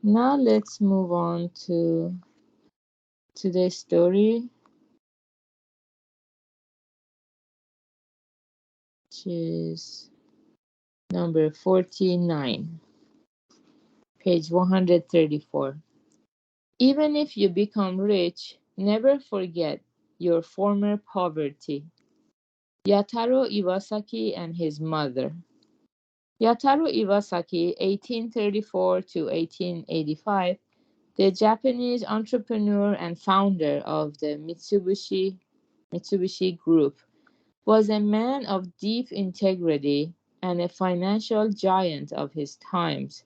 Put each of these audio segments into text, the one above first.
Now let's move on to today's story, which is number 49, page 134. Even if you become rich, never forget your former poverty. Yataro Iwasaki and his mother. Yataro Iwasaki, 1834 to 1885, the Japanese entrepreneur and founder of the Mitsubishi Group, was a man of deep integrity and a financial giant of his times.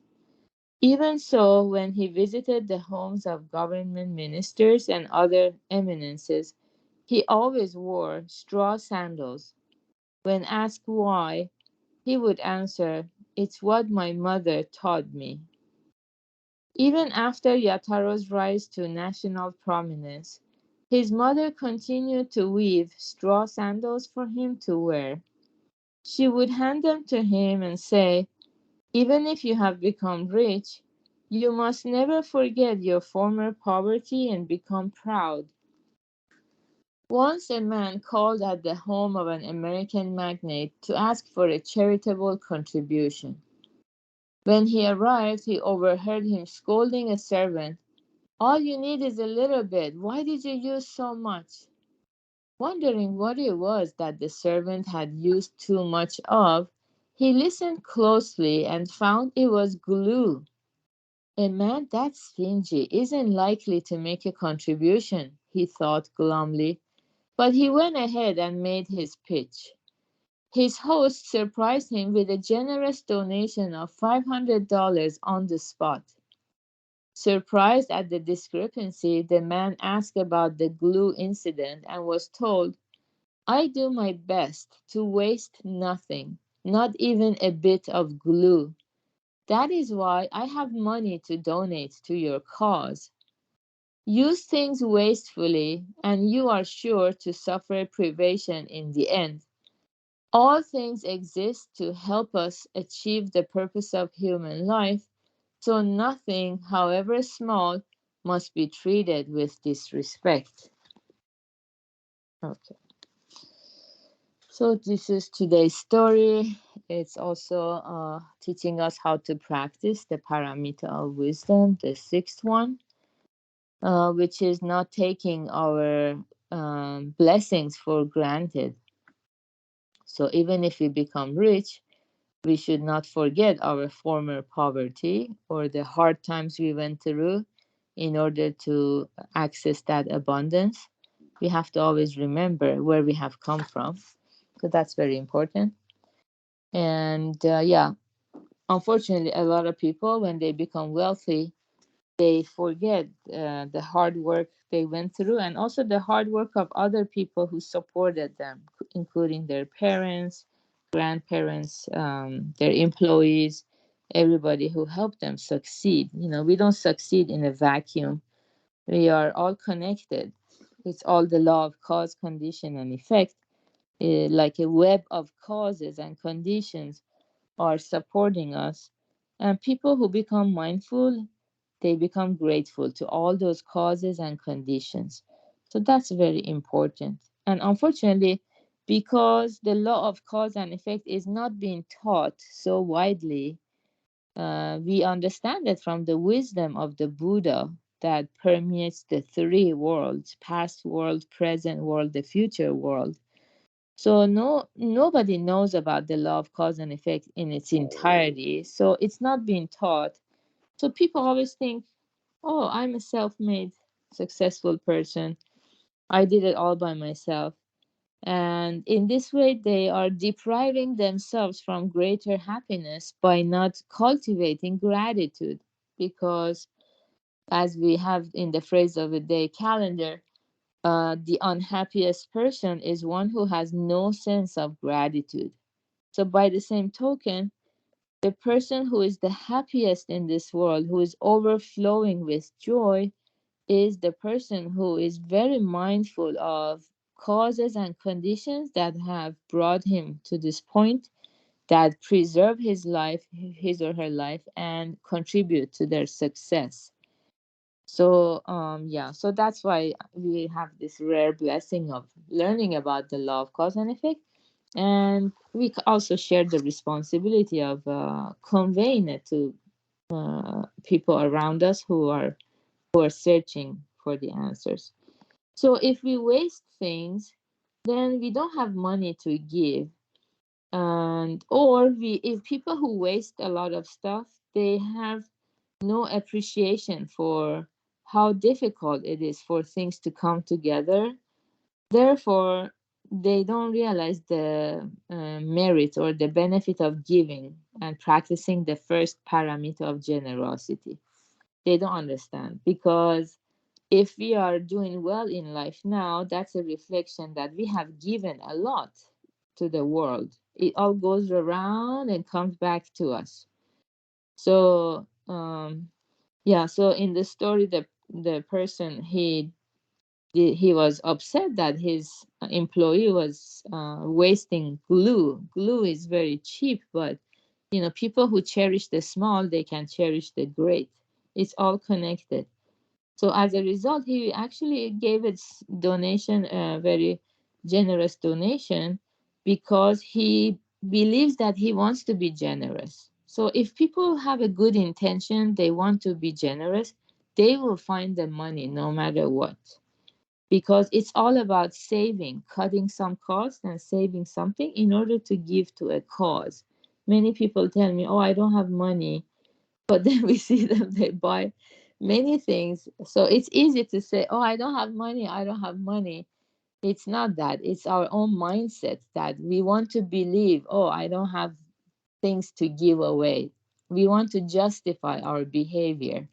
Even so, when he visited the homes of government ministers and other eminences, he always wore straw sandals. When asked why, he would answer, "It's what my mother taught me." Even after Yataro's rise to national prominence, his mother continued to weave straw sandals for him to wear. She would hand them to him and say, "Even if you have become rich, you must never forget your former poverty and become proud." Once a man called at the home of an American magnate to ask for a charitable contribution. When he arrived, he overheard him scolding a servant, "All you need is a little bit. Why did you use so much?" Wondering what it was that the servant had used too much of, he listened closely and found it was glue. A man that stingy isn't likely to make a contribution, he thought glumly, but he went ahead and made his pitch. His host surprised him with a generous donation of $500 on the spot. Surprised at the discrepancy, the man asked about the glue incident and was told, "I do my best to waste nothing, not even a bit of glue. That is why I have money to donate to your cause. Use things wastefully, and you are sure to suffer privation in the end. All things exist to help us achieve the purpose of human life, so nothing, however small, must be treated with disrespect." Okay, so this is today's story. It's also teaching us how to practice the paramita of wisdom, the sixth one, which is not taking our blessings for granted. So even if we become rich, we should not forget our former poverty or the hard times we went through in order to access that abundance. We have to always remember where we have come from. So that's very important. And yeah, unfortunately, a lot of people, when they become wealthy, they forget the hard work they went through and also the hard work of other people who supported them, including their parents, grandparents, their employees, everybody who helped them succeed. You know, we don't succeed in a vacuum. We are all connected. It's all the law of cause, condition, and effect, like a web of causes and conditions are supporting us. And people who become mindful, they become grateful to all those causes and conditions. So that's very important. And unfortunately, because the law of cause and effect is not being taught so widely, we understand it from the wisdom of the Buddha that permeates the three worlds: past world, present world, the future world. So nobody knows about the law of cause and effect in its entirety. So it's not being taught. So people always think, "Oh, I'm a self-made successful person. I did it all by myself." And in this way, they are depriving themselves from greater happiness by not cultivating gratitude. Because, as we have in the phrase of the day calendar, the unhappiest person is one who has no sense of gratitude. So, by the same token, the person who is the happiest in this world, who is overflowing with joy, is the person who is very mindful of causes and conditions that have brought him to this point, that preserve his life, his or her life, and contribute to their success. So yeah, so that's why we have this rare blessing of learning about the law of cause and effect, and we also share the responsibility of conveying it to people around us who are searching for the answers. So if we waste things, then we don't have money to give. And or we if people who waste a lot of stuff, they have no appreciation for how difficult it is for things to come together. Therefore, they don't realize the merit or the benefit of giving and practicing the first parameter of generosity. They don't understand, because if we are doing well in life now, that's a reflection that we have given a lot to the world. It all goes around and comes back to us. So yeah, so in the story, the person, he was upset that his employee was wasting glue. Glue is very cheap, but people who cherish the small, they can cherish the great. It's all connected. So as a result, he actually gave its donation, a very generous donation, because he believes that he wants to be generous. So if people have a good intention, they want to be generous, they will find the money no matter what. Because it's all about saving, cutting some cost and saving something in order to give to a cause. Many people tell me, oh, I don't have money, but then we see them, they buy many things. So it's easy to say, oh, I don't have money, I don't have money. It's not that. It's our own mindset that we want to believe, oh, I don't have things to give away. We want to justify our behavior.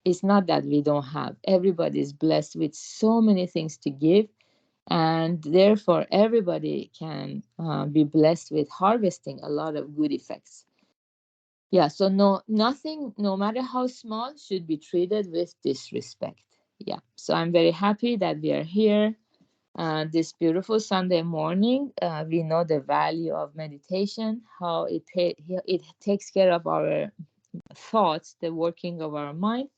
It's not that we don't have. Everybody is blessed with so many things to give, and therefore everybody can be blessed with harvesting a lot of good effects. Yeah, so nothing, no matter how small, should be treated with disrespect. Yeah, so I'm very happy that we are here this beautiful Sunday morning. We know the value of meditation, how it takes care of our thoughts, the working of our mind.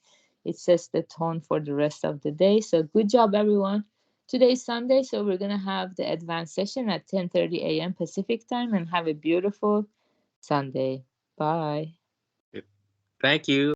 It sets the tone for the rest of the day. So good job, everyone. Today is Sunday, so we're gonna have the advanced session at 10:30 a.m. Pacific time, and have a beautiful Sunday. Bye. Thank you.